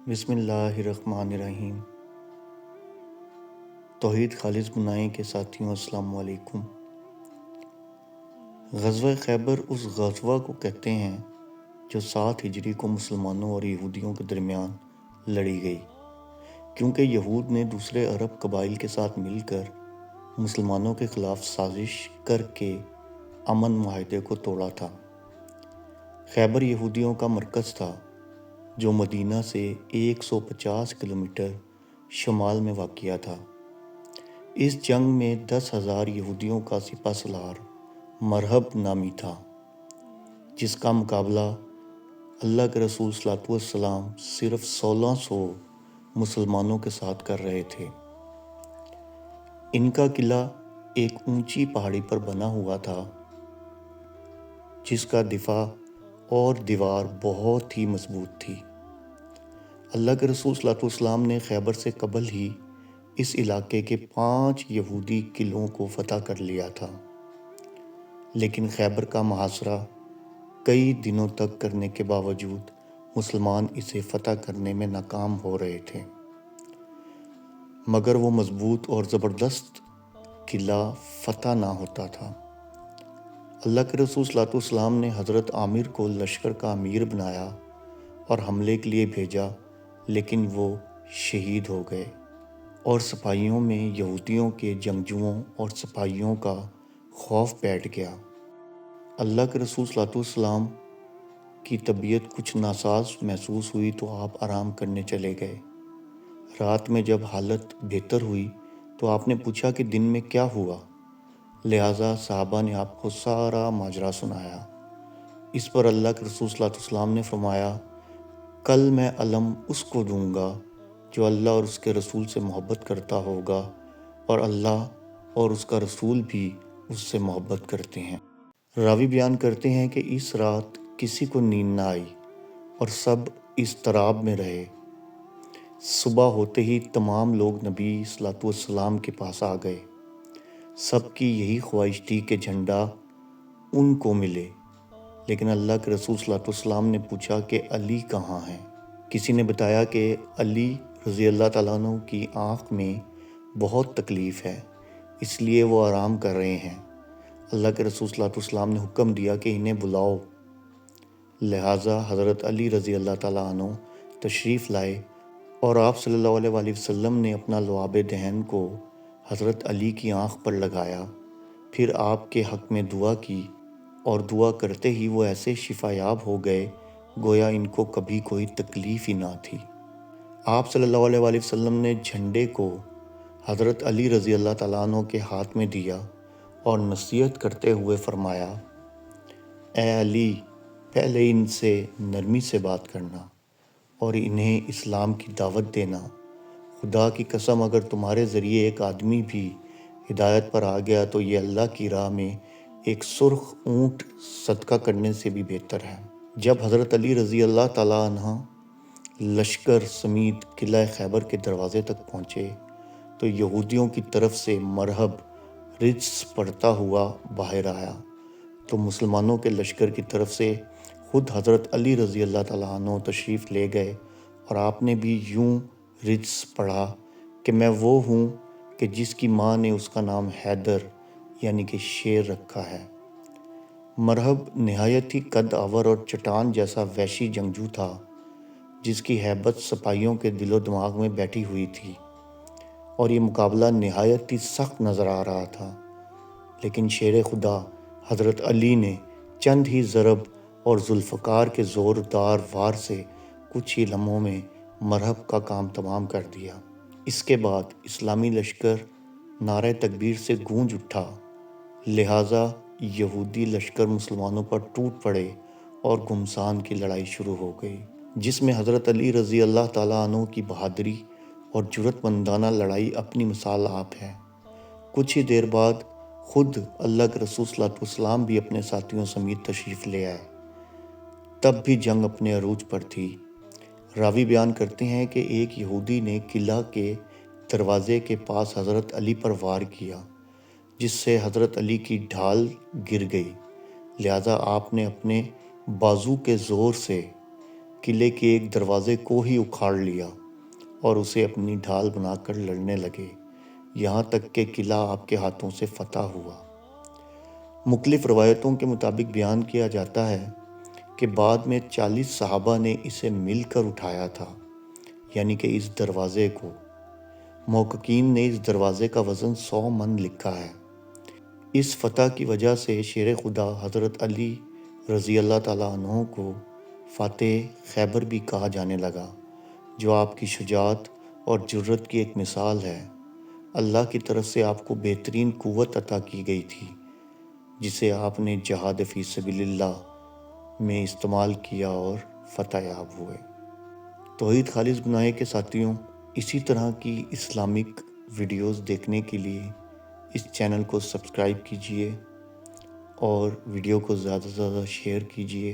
بسم اللہ الرحمن الرحیم۔ توحید خالص بنائیں کے ساتھیوں السلام علیکم۔ غزوہ خیبر اس غزوہ کو کہتے ہیں جو 7 ہجری کو مسلمانوں اور یہودیوں کے درمیان لڑی گئی، کیونکہ یہود نے دوسرے عرب قبائل کے ساتھ مل کر مسلمانوں کے خلاف سازش کر کے امن معاہدے کو توڑا تھا۔ خیبر یہودیوں کا مرکز تھا جو مدینہ سے 150 کلومیٹر شمال میں واقع تھا۔ اس جنگ میں 10,000 یہودیوں کا سپہ سالار مرہب نامی تھا، جس کا مقابلہ اللہ کے رسول صلی اللہ علیہ وسلم صرف 1600 مسلمانوں کے ساتھ کر رہے تھے۔ ان کا قلعہ ایک اونچی پہاڑی پر بنا ہوا تھا، جس کا دفاع اور دیوار بہت ہی مضبوط تھی۔ اللہ کے رسول صلی اللہ علیہ وسلم نے خیبر سے قبل ہی اس علاقے کے 5 یہودی قلعوں کو فتح کر لیا تھا، لیکن خیبر کا محاصرہ کئی دنوں تک کرنے کے باوجود مسلمان اسے فتح کرنے میں ناکام ہو رہے تھے، مگر وہ مضبوط اور زبردست قلعہ فتح نہ ہوتا تھا۔ اللہ کے رسول صلی اللہ علیہ وسلم نے حضرت عامر کو لشکر کا امیر بنایا اور حملے کے لیے بھیجا، لیکن وہ شہید ہو گئے اور سپاہیوں میں یہودیوں کے جنگجوؤں اور سپاہیوں کا خوف بیٹھ گیا۔ اللہ کے رسول صلی اللہ علیہ وسلم کی طبیعت کچھ ناساز محسوس ہوئی تو آپ آرام کرنے چلے گئے۔ رات میں جب حالت بہتر ہوئی تو آپ نے پوچھا کہ دن میں کیا ہوا، لہٰذا صحابہ نے آپ کو سارا ماجرا سنایا۔ اس پر اللہ کے رسول صلی اللہ علیہ وسلم نے فرمایا، کل میں علم اس کو دوں گا جو اللہ اور اس کے رسول سے محبت کرتا ہوگا، اور اللہ اور اس کا رسول بھی اس سے محبت کرتے ہیں۔ راوی بیان کرتے ہیں کہ اس رات کسی کو نیند نہ آئی اور سب اضطراب میں رہے۔ صبح ہوتے ہی تمام لوگ نبی صلی اللہ علیہ وسلم کے پاس آ گئے۔ سب کی یہی خواہش تھی کہ جھنڈا ان کو ملے، لیکن اللہ کے رسول صلی اللہ علیہ وسلم نے پوچھا کہ علی کہاں ہیں؟ کسی نے بتایا کہ علی رضی اللہ تعالیٰ عنہ کی آنکھ میں بہت تکلیف ہے، اس لیے وہ آرام کر رہے ہیں۔ اللہ کے رسول صلی اللہ علیہ وسلم نے حکم دیا کہ انہیں بلاؤ، لہٰذا حضرت علی رضی اللہ تعالیٰ عنہ تشریف لائے اور آپ صلی اللہ علیہ وآلہ وسلم نے اپنا لعاب دہن کو حضرت علی کی آنکھ پر لگایا، پھر آپ کے حق میں دعا کی، اور دعا کرتے ہی وہ ایسے شفا یاب ہو گئے گویا ان کو کبھی کوئی تکلیف ہی نہ تھی۔ آپ صلی اللہ علیہ وآلہ وسلم نے جھنڈے کو حضرت علی رضی اللہ تعالیٰ عنہ کے ہاتھ میں دیا اور نصیحت کرتے ہوئے فرمایا، اے علی، پہلے ان سے نرمی سے بات کرنا اور انہیں اسلام کی دعوت دینا۔ خدا کی قسم اگر تمہارے ذریعے ایک آدمی بھی ہدایت پر آ گیا تو یہ اللہ کی راہ میں ایک سرخ اونٹ صدقہ کرنے سے بھی بہتر ہے۔ جب حضرت علی رضی اللہ تعالیٰ عنہ لشکر سمیت قلعہ خیبر کے دروازے تک پہنچے تو یہودیوں کی طرف سے مرہب رجس پڑتا ہوا باہر آیا، تو مسلمانوں کے لشکر کی طرف سے خود حضرت علی رضی اللہ تعالیٰ عنہ تشریف لے گئے، اور آپ نے بھی یوں رجس پڑھا کہ میں وہ ہوں کہ جس کی ماں نے اس کا نام حیدر یعنی کہ شیر رکھا ہے۔ مرہب نہایت ہی قد آور اور چٹان جیسا وحشی جنگجو تھا، جس کی ہیبت سپاہیوں کے دل و دماغ میں بیٹھی ہوئی تھی، اور یہ مقابلہ نہایت ہی سخت نظر آ رہا تھا، لیکن شیر خدا حضرت علی نے چند ہی ضرب اور ذوالفقار کے زوردار وار سے کچھ ہی لمحوں میں مرہب کا کام تمام کر دیا۔ اس کے بعد اسلامی لشکر نعرہ تکبیر سے گونج اٹھا، لہٰذا یہودی لشکر مسلمانوں پر ٹوٹ پڑے اور گھمسان کی لڑائی شروع ہو گئی، جس میں حضرت علی رضی اللہ تعالیٰ عنہ کی بہادری اور جرأت مندانہ لڑائی اپنی مثال آپ ہے۔ کچھ ہی دیر بعد خود اللہ کے رسول صلی اللہ علیہ وسلم بھی اپنے ساتھیوں سمیت تشریف لے آئے۔ تب بھی جنگ اپنے عروج پر تھی۔ راوی بیان کرتے ہیں کہ ایک یہودی نے قلعہ کے دروازے کے پاس حضرت علی پر وار کیا، جس سے حضرت علی کی ڈھال گر گئی، لہٰذا آپ نے اپنے بازو کے زور سے قلعے کے ایک دروازے کو ہی اکھاڑ لیا اور اسے اپنی ڈھال بنا کر لڑنے لگے، یہاں تک کہ قلعہ آپ کے ہاتھوں سے فتح ہوا۔ مختلف روایتوں کے مطابق بیان کیا جاتا ہے کہ بعد میں 40 صحابہ نے اسے مل کر اٹھایا تھا، یعنی کہ اس دروازے کو۔ محققین نے اس دروازے کا وزن 100 من لکھا ہے۔ اس فتح کی وجہ سے شیر خدا حضرت علی رضی اللہ تعالیٰ عنہ کو فاتح خیبر بھی کہا جانے لگا، جو آپ کی شجاعت اور جرت کی ایک مثال ہے۔ اللہ کی طرف سے آپ کو بہترین قوت عطا کی گئی تھی، جسے آپ نے جہاد فی سبیل اللہ میں استعمال کیا اور فتح یاب ہوئے۔ توحید خالص بنائے کے ساتھیوں، اسی طرح کی اسلامک ویڈیوز دیکھنے کے لیے اس چینل کو سبسکرائب کیجیے اور ویڈیو کو زیادہ سے زیادہ شیئر کیجیے۔